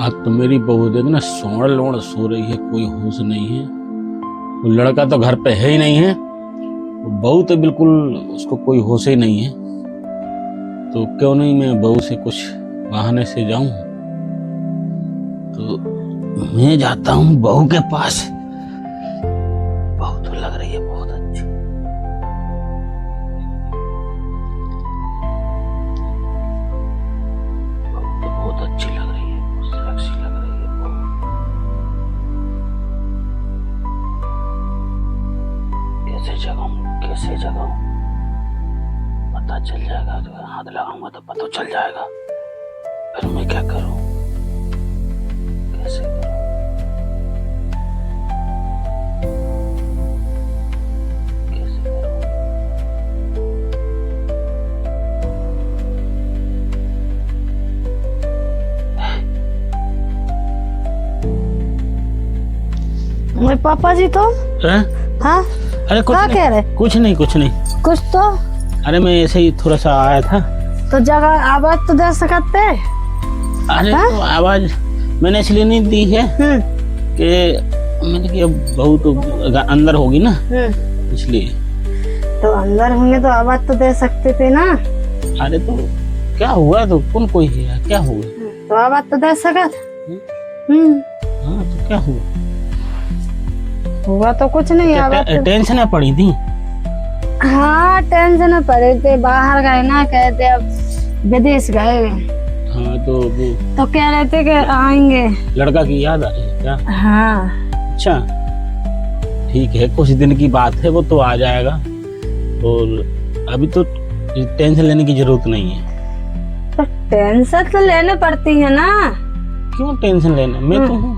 आज तो मेरी बहू देख ना सोड़ लोड़ सो रही है, कोई होश नहीं है। वो लड़का तो घर पे है ही नहीं है, बहू तो बिल्कुल उसको कोई होश ही नहीं है। तो क्यों नहीं मैं बहू से कुछ बहाने से जाऊं। तो मैं जाता हूं बहू के पास। बहू तो लग रही है बहुत अच्छी। बहू तो बहुत अच्छी लग रही है, बहुत सेक्सी लग रही है बहू। कैसे जगाऊं पता चल जाएगा। तो हाथ लगाऊंगा तो पता चल जाएगा, फिर मैं क्या करूं, कैसे करूं। मेरे पापा जी तो हाँ अरे क्या कह रहे? कुछ नहीं कुछ तो। अरे मैं ऐसे ही थोड़ा सा आया था। तो जगह आवाज तो दे सकते। अरे हाँ? तो आवाज मैंने इसलिए नहीं दी है कि मैंने कि अब बहू तो अंदर होगी ना, इसलिए। तो अंदर होंगे तो आवाज तो दे सकते थे ना। अरे तो क्या हुआ, तो कौन कोई है, क्या हुआ? तो आवाज तो दे सकत। हाँ तो क्या हुआ? हुआ तो कुछ नहीं। आवाज तो... टेंशन पड़ी थी। हाँ टेंशन पड़े थे, बाहर गए ना, कहते अब विदेश गए। हाँ तो कह रहे थे कि आएंगे। लड़का की याद आ रही है क्या? हाँ। अच्छा ठीक है, कुछ दिन की बात है, वो तो आ जाएगा। और अभी तो टेंशन लेने की जरूरत नहीं है। तो टेंशन तो लेने पड़ती है ना। क्यों टेंशन लेना, मैं तो हूँ।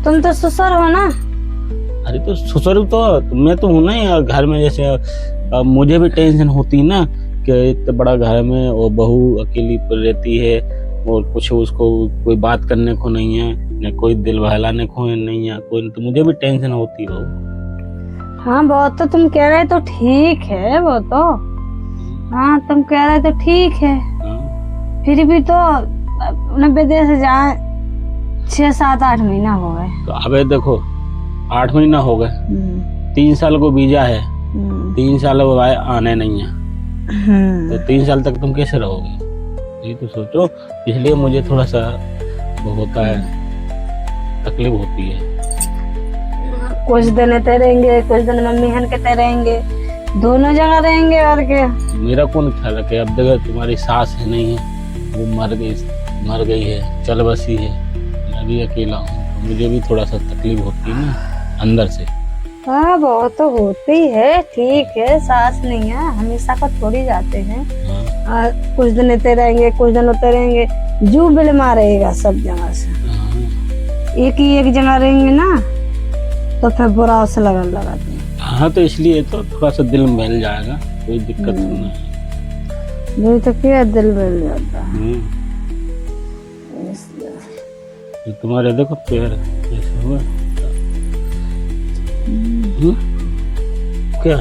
तुम तो ससुर हो ना। अरे तो ससुर तो मैं तो हूँ ना यार। घर में जैसे मुझे भी टेंशन होती ना कि इतना बड़ा घर में और बहू अकेली रहती है और कुछ उसको कोई बात करने को नहीं है, न कोई दिल बहलाने को नहीं है कोई, तो मुझे भी टेंशन होती है। हाँ वो तो तुम कह रहे तो ठीक है, वो तो हाँ तुम कह रहे तो ठीक है। हाँ। फिर भी तो विदेश से जाए 6-7-8 महीना हो गए। तो अबे देखो 8 महीना हो गए, 3 साल को वीजा है, 3 साल वो आने नहीं है। तो 3 साल तक तुम कैसे रहोगे, ये तो सोचो। इसलिए मुझे थोड़ा सा वो होता है, तकलीफ होती है। कुछ दिन इतने रहेंगे, कुछ दिन मम्मी हन के रहेंगे, दोनों जगह रहेंगे। और क्या मेरा कौन ख्याल रखे। अब देखो तुम्हारी सास है नहीं है, वो मर गई है, चल बसी है, मैं भी अकेला हूँ, तो मुझे भी थोड़ा सा तकलीफ होती है ना अंदर से। हाँ वो तो होती है, ठीक है। सास नहीं है, हमेशा को थोड़ी जाते हैं। हाँ। कुछ दिन इतने रहेंगे, कुछ दिन उतरे रहेंगे, जू बिलमा रहेगा सब जगह से। हाँ। एक जगह रहेंगे ना तो फिर बुरा से लगन लगाते हैं। हाँ तो इसलिए तो थोड़ा सा दिल मिल जाएगा, कोई दिक्कत नहीं है। यही तो क्या दिल मिल जाता है। तो तुम्हारे देखो पैर कैसे हुआ। क्या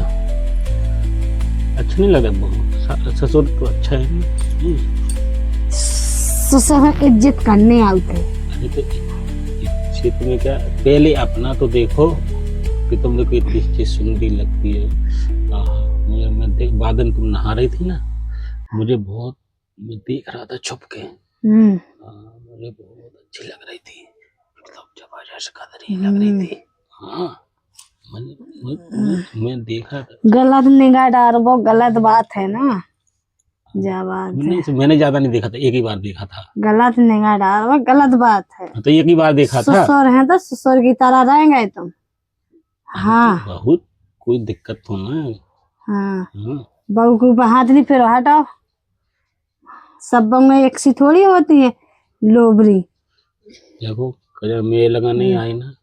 अच्छा नहीं लगा? बहू ससुर तो अच्छा है ना। ससुर इज्जत करने आते। अरे तो इज्जत में क्या, पहले अपना तो देखो कि तुम देखो इतनी चीज सुंदर लगती है। मैं देख बादन तुम नहा रही थी ना, मुझे बहुत, मैं देख रहा था छुप के। मुझे बहुत अच्छी लग रही थी, एकदम जबरदस्त कदरी लग रही थी। हाँ मैं देखा था। गलत निगाह डाल, वो गलत बात है ना। बात है। मैंने ज्यादा नहीं देखा था, एक ही बार देखा था। गलत निगाह डाल, वो गलत बात है। तो एक ही बार देखा था। ससुर है तो ससुर की तरह रहेंगे तुम। हाँ तो बहुत कोई दिक्कत तो ना। हाँ बहू के ऊपर हाथ नहीं फिर हटाओ। सब बहू में एक सी थोड़ी होती है लोबरी। देखो कजर मेरे लगा नहीं आई ना।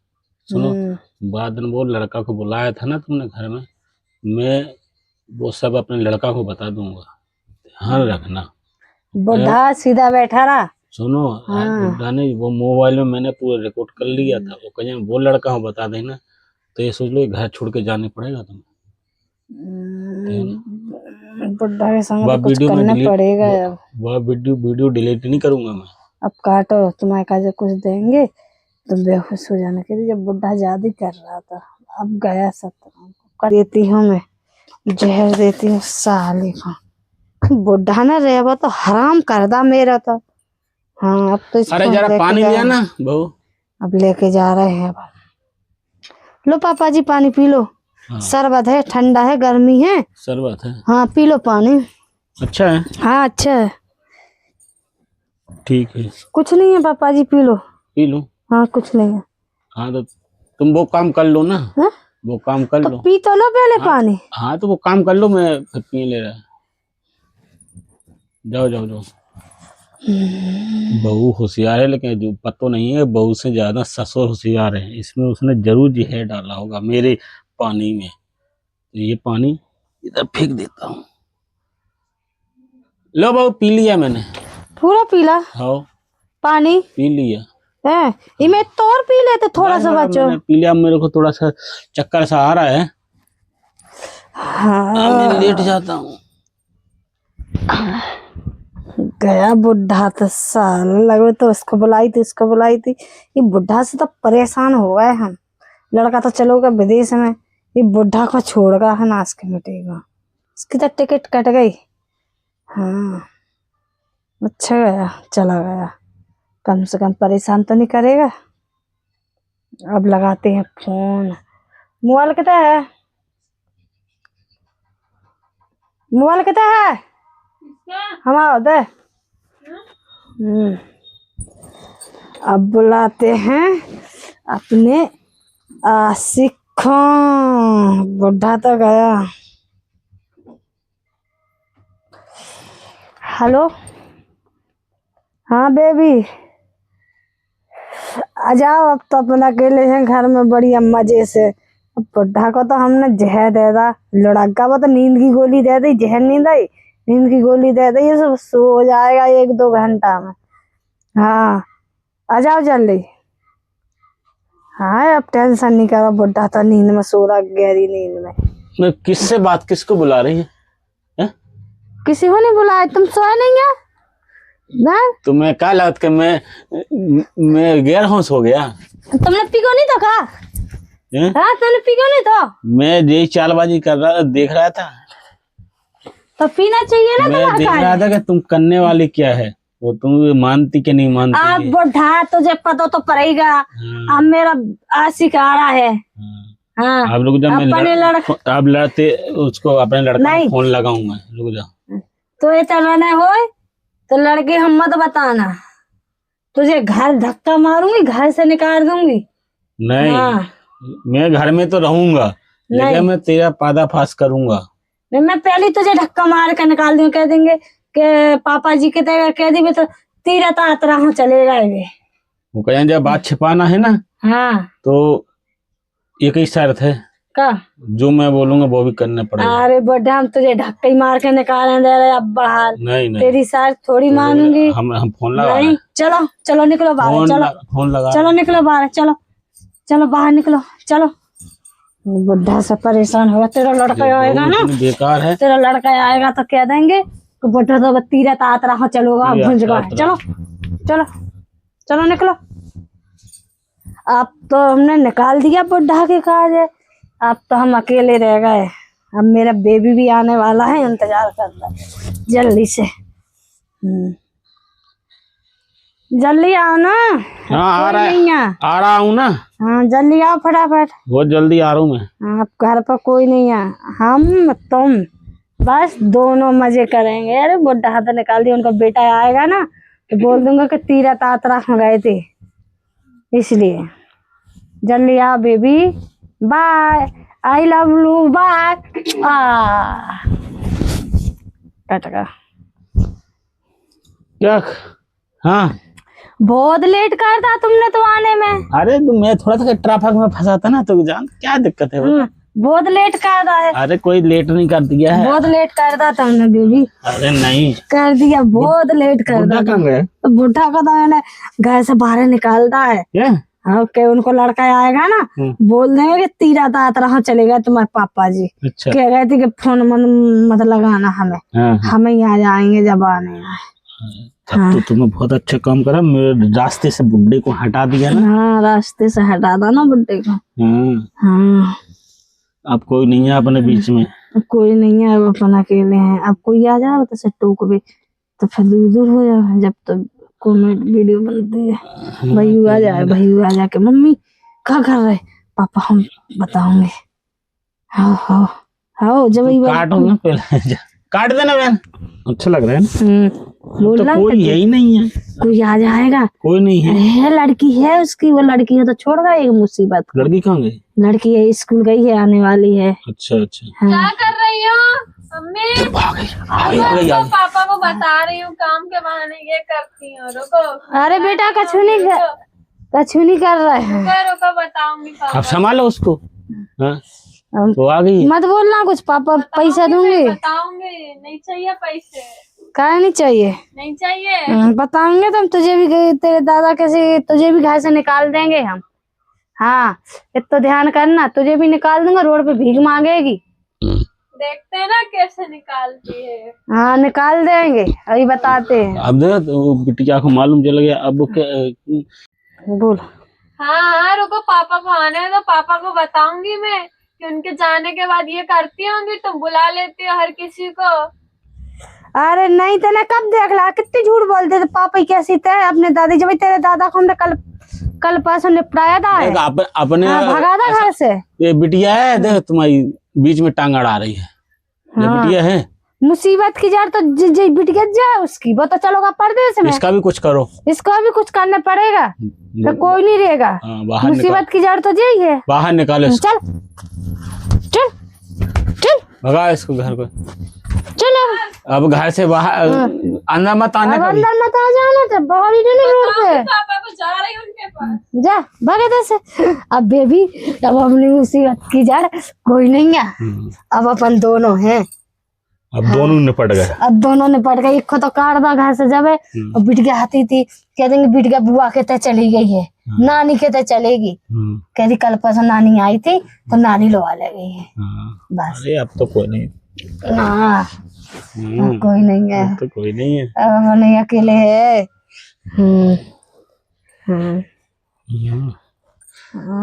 सुनो बाद में वो लड़का को बुलाया था ना तुमने घर में, मैं वो सब अपने लड़का को बता दूंगा, ध्यान रखना। बुढ़ा सीधा बैठा रहा। सुनो बुढ़ा नहीं, वो मोबाइल में मैंने पूरा रिकॉर्ड कर लिया था। वो कहीं वो लड़का को बता देना तो ये सोच लो घर छोड़ के जाने पड़ेगा तुम्हें। बुढ़ा के संग कुछ करना पड़ेगा। वह वीडियो डिलीट नहीं करूंगा मैं। अब काटो, तुम्हारे का जो कुछ देंगे तो बेहोश हो जाने के लिए। जब बुढ़ा ज्यादा कर रहा था, अब गया सत्तर देती हूँ मैं, जहर देती हूँ साले को। बुढ़ा ना रेवा तो हराम कर दा मेरा तो। हाँ अब तो इसको अरे जरा पानी लिया ना बहू। अब लेके जा रहे हैं। अब लो पापा जी पानी पी लो। हाँ। शरबत है, ठंडा है, गर्मी है। शरबत है? हाँ पी लो पानी। अच्छा है? हाँ अच्छा है। ठीक है। कुछ नहीं है पापा जी, पी लो। P low. हाँ कुछ नहीं है। हाँ तो तुम वो काम कर लो ना। है? वो काम कर तो लो। पी तो लो पहले पानी। हाँ तो वो काम कर लो, मैं फिर पी ले रहा। जाओ जाओ जाओ। बहू होशियार है, लेकिन जो पतो नहीं है बहू से ज्यादा ससुर होशियार है। इसमें उसने जरूर जहर डाला होगा मेरे पानी में। तो ये पानी इधर फेंक देता हूँ। लो बहू, पी लिया मैंने। पूरा पीला हाँ पानी पी लिया है। इमे तो और पी लेते थोड़ा सा बच्चों। मैंने पी लिया। मेरे को थोड़ा सा चक्कर सा आ रहा है। हाँ मैं लेट जाता हूँ। गया बुढ़ा तो साल लगे तो उसको बुलाई थी, उसको बुलाई थी। ये बुढ़ा से तो परेशान हो गए हम। लड़का तो चलोगा विदेश में, ये बुढ़ा को छोड़गा है नाश के मिटेगा। इसकी तो टिकट कट गई। हाँ अच्छा गया, चला गया। कम से कम परेशान तो नहीं करेगा। अब लगाते हैं फोन। मोबाइल कितना है? मोबाइल कितना है? हमारा दे। अब बुलाते हैं अपने आशिक को। बुढ़ा तो गया। हेलो हाँ बेबी, आ जाओ। अब तो अपना अकेले हैं घर में बढ़िया मजे से। अब बुढ़ा को तो हमने जहर दे दा, लड़का को तो नींद की गोली दे दी। जहर नींद आई, नींद की गोली दे दी, ये सब सो जाएगा 1-2 घंटा में। हाँ आ जाओ जल्दी। हाँ अब टेंशन नहीं करो, बुढ़ा तो नींद में सो रहा, गहरी नींद में। किससे बात, किसको बुला रही है? किसी को नहीं बुलाया, तुम सोए नहीं है ना? तुम्हें क्या लगता कि मैं गैर होश हो गया? तुमने पिको नहीं तो कहा? हाँ तुमने पिको नहीं तो? मैं यही चालबाजी कर रहा, देख रहा था। तो पीना चाहिए ना। मैं देख रहा था कि तुम करने वाली क्या है, वो तुम मानती कि नहीं मानती। अब बुढ़ा तुझे पता तो पड़ेगा। अब मेरा आशिक आ रहा है। हाँ आप रुक जाओ, मैं आप लड़ते उसको अपने लड़का को फोन लगाऊंगा। रुक जाओ। तो ये तरह हो तो लड़के हम मत बताना, तुझे घर धक्का मारूंगी, घर से निकाल दूंगी। नहीं मैं घर में तो रहूंगा, लेकिन मैं तेरा पर्दाफाश करूंगा। मैं पहले तुझे धक्का मार कर निकाल दूंगी। कह देंगे कि पापा जी के तरह कह दी तो तेरा तातरा हो चलेगा। वो कहें जब बात छिपाना है ना, हाँ तो एक ही शर्त है का, जो मैं बोलूंगा वो भी करना पड़ेगा। अरे बुढ़ा हम तुझे धक्का ही मार के निकालने दे रहे अब बाहर। नहीं तेरी शर्त थोड़ी मानूंगी। हम फोन लगा। नहीं चलो चलो निकलो बाहर। चलो फोन लगा। चलो निकलो बाहर। चलो चलो बाहर निकलो। चलो बुढ़ा से परेशान होगा। तेरा लड़का आएगा ना, बेकार है। तेरा लड़का आएगा तो कह देंगे तो बुढ़ा तो तीरा तातरा हो चलोगा भुंज गए। चलो चलो चलो निकलो। अब तो हमने निकाल दिया बुढ़ा के काज है। अब तो हम अकेले रह गए। अब मेरा बेबी भी आने वाला है, इंतजार कर रहा है जल्दी से। जल्दी आओ ना। हाँ आ रहा हूँ ना। हाँ जल्दी आओ फटाफट। बहुत जल्दी आ रहा हूँ मैं। आप घर पर कोई नहीं है, हम तुम बस दोनों मजे करेंगे। अरे बुढ़ा हाथ निकाल दिया, उनका बेटा आएगा ना तो बोल दूंगा कि तीरा तातरा खा गए थे, इसलिए जल्दी आओ baby. Bye, I love you, bye. कटका क्या? हाँ बहुत लेट कर था तुमने तो आने में। अरे मैं थोड़ा सा ट्रैफिक में फंसा था ना, तो जान क्या दिक्कत है। बहुत लेट कर रहा है। अरे कोई लेट नहीं कर दिया है। बहुत लेट कर रहा था तुमने बेबी। अरे नहीं कर दिया, बहुत लेट कर दिया। बुढ़ा कहाँ गया? तो बुढ़ा का तो मैंने घर से बाहर निकालता है। हाँ के उनको लड़का आएगा ना, बोल देंगे कि तीरा तातरा चलेगा तुम्हारे पापा जी। अच्छा। कह रहे थे कि फोन मत लगाना हमें। हम ही आ जाएंगे जब आने आए। तब तो तुमने बहुत अच्छा काम करा, मेरे रास्ते से बुड्ढे को हटा दिया ना। हाँ, रास्ते से हटा था ना बुड्ढे को। हाँ, अब कोई नहीं है अपने बीच में। कोई नहीं है, अब अपन अकेले हैं। अब कोई आ जाए तो टोक भी तो फिर दूर दूर हो जाए। जब तक कॉमेडी वीडियो बनती है, भैया आ जाए, भैया आ जाके मम्मी क्या कर रहे, पापा हम बताओगे। हाँ हाँ हाँ, जब काटो ना पहले, काट देना बहन, अच्छा लग रहा है ना। बोलना तो कोई यही नहीं है, कोई आ जाएगा, कोई नहीं है। लड़की है उसकी, वो लड़की है तो छोड़ गई मुसीबत। लड़की कहाँ गई? लड़की है, स्कूल गई है, आने वाली है। अच्छा अच्छा। क्या कर रही हो मम्मी? तो पापा को बता रही हूँ, काम के बहाने ये करती हूँ। रुको। अरे बेटा कछु नहीं कर रहे हैं। रुको बताऊंगी पापा। अब संभालो उसको। हाँ? वो आ गई। मत बोलना कुछ, पापा पैसा दूंगी। बताऊंगी, नहीं चाहिए पैसे। क्या नहीं चाहिए? नहीं चाहिए। बताएंगे तो हम तुझे भी, तेरे दादा कैसे तुझे भी घर से निकाल देंगे हम। हाँ, इतना ध्यान करना, तुझे भी निकाल दूंगा, रोड पे भीख मांगेगी। देखते हैं ना कैसे निकालती है। हाँ निकाल देंगे, अभी बताते हैं। अब देख वो बिटिया को मालूम चल गया, अब वो क्या बोल। हाँ रुको, पापा को आने दो, पापा को बताऊंगी मैं कि उनके जाने के बाद ये करती होंगी। तुम बुला लेती हो हर किसी को। अरे नहीं तो ना, कब देख ला कितनी झूठ बोलते थे। पापा कैसी थे अपने दादी, जब तेरे दादा को हमने कल परसों निपटाया था, अपने भगा था घर से। ये बिटिया है, देख तुम्हारी बीच में टांग अड़ा रही है। ये बिटिया है, मुसीबत की जड़ तो बिटिया जाए उसकी, वो तो चलोगा परदेश में। इसका भी कुछ करो, इसका भी कुछ करना पड़ेगा, तो कोई नहीं रहेगा। मुसीबत की जड़ तो यही है। बाहर निकालो इसको। चल चल चल, भगा इसको घर को। चल अब घर से बाहर अंदर मत आने का। अंदर मत आ जाना, तो बाहर ही नहीं रोड पे। पापा को जा रही हूँ उनके पास। जा भागे इधर से। अब बेबी, अब अपनी मुसीबत की जड़ कोई नहीं है, अब अपन दोनों हैं। अब दोनों निपट गए। अब दोनों निपट गए। एक को तो काटदा घर से जब और बिटिया आती थी, कह देंगे बिटिया बुआ के तय चली गई है, नानी के तय चलेगी। कह दी कल परसों नानी आई थी तो नानी लवा ले गई है। बस। अरे अब तो कोई नहीं। हाँ, कोई नहीं है, तो कोई नहीं है, अब हम नहीं अकेले है।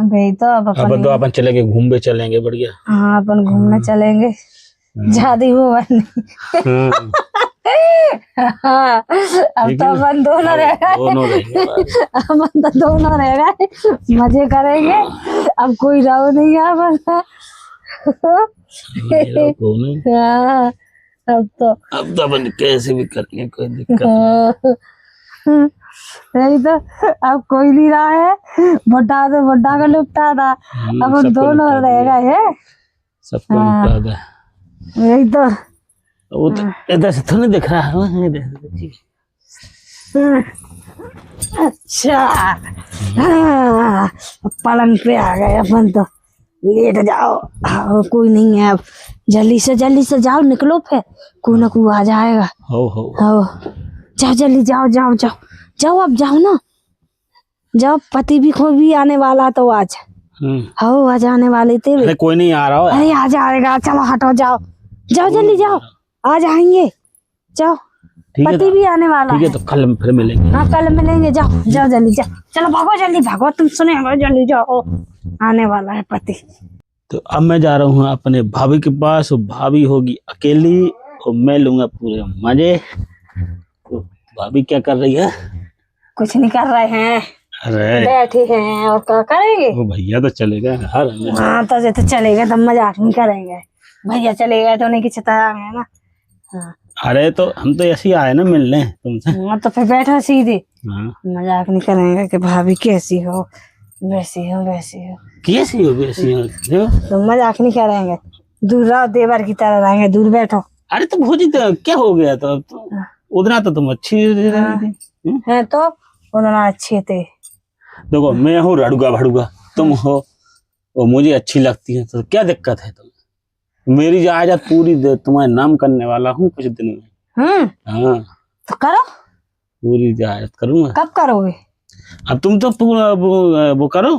भाई तो अब अपन चलेंगे, घूमने चलेंगे, बढ़िया। हाँ अपन घूमने चलेंगे, ज्यादा हो अब तो अपन दोनों रहेगा, अपन तो दोनों रहेगा, मजे करेंगे। अब कोई रहो नहीं है अपन। अब तो अपन कैसे भी करेंगे, कोई दिक्कत नहीं। तो अब कोई नहीं रहा है, बड्डा तो बड्डा का लुप्ता था, अब हम दोनों रहेगा है, सबको लुप्ता था। यही तो वो तो इधर से तो नहीं दिख रहा है। अच्छा पलंग पे आ गए अपन, तो लेट जाओ। कोई नहीं है, अब जल्दी से जाओ, निकलो, फिर कोई ना कोई आ जाएगा। हो जाओ जल्दी, जाओ अब जाओ ना, जाओ। पति भी को भी आने वाला तो आज। हो आज आने वाले थे। अरे कोई नहीं आ रहा है। अरे आ जाएगा, चलो हटो, जाओ जल्दी जाओ, आ जाएंगे, जाओ। पति भी आने वाला है। ठीक है, तो कल फिर मिलेंगे। हाँ कल मिलेंगे, जाओ जल्दी जाओ, चलो भागो जल्दी भागो, तुम सुने जल्दी जाओ, आने वाला है पति। तो अब मैं जा रहा हूँ अपने भाभी के पास, और भाभी होगी अकेली और मैं लूंगा पूरे मजे। तो भाभी क्या कर रही है? कुछ नहीं कर रहे हैं, अरे बैठे हैं, और क्या करेंगे। वो भैया तो चलेगा हर। हाँ तो चलेगा, तो मजाक नहीं करेंगे। भैया चले गए तो उन्हें की चिता आ गए ना। हाँ। अरे तो हम तो ऐसे ही आए ना मिलने तुमसे। हाँ तो फिर बैठो सीधे। हाँ। मजाक नहीं करेंगे कि भाभी कैसी हो, वैसी हो कैसी हो। तो मजाक नहीं करेंगे, दूर रहो, देवर की तरह रहेंगे, दूर बैठो। अरे तो भोजी तो क्या हो गया, तो उतना तो तुम अच्छी है, तो उतना अच्छे थे। देखो मैं हूँ रड़ुगा भड़ुगा, तुम हो और मुझे अच्छी लगती है, तो क्या दिक्कत है? तुम मेरी जायदाद पूरी तुम्हारे नाम करने वाला हूँ कुछ दिन में। हाँ तो करो, पूरी जायदाद करूँगा। कब करोगे? अब तुम तो पूरा वो करो,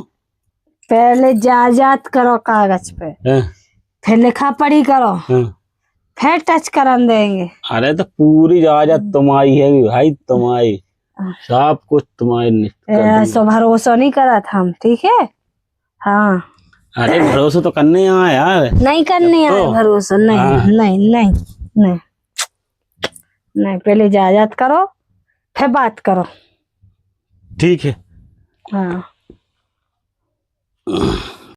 पहले जायदाद करो कागज पे, फिर लिखा पढ़ी करो, फिर टच करा देंगे। अरे तो पूरी इजाजत तुम्हारी है भाई, तुम्हारी, सब कुछ तुम्हारी ऐसा भरोसा नहीं करा था हम, ठीक है। हाँ अरे भरोसा तो करने यहाँ यार, नहीं करने आए भरोसा, नहीं नहीं नहीं नहीं नहीं, पहले इजाजत करो फिर बात करो। ठीक है। हाँ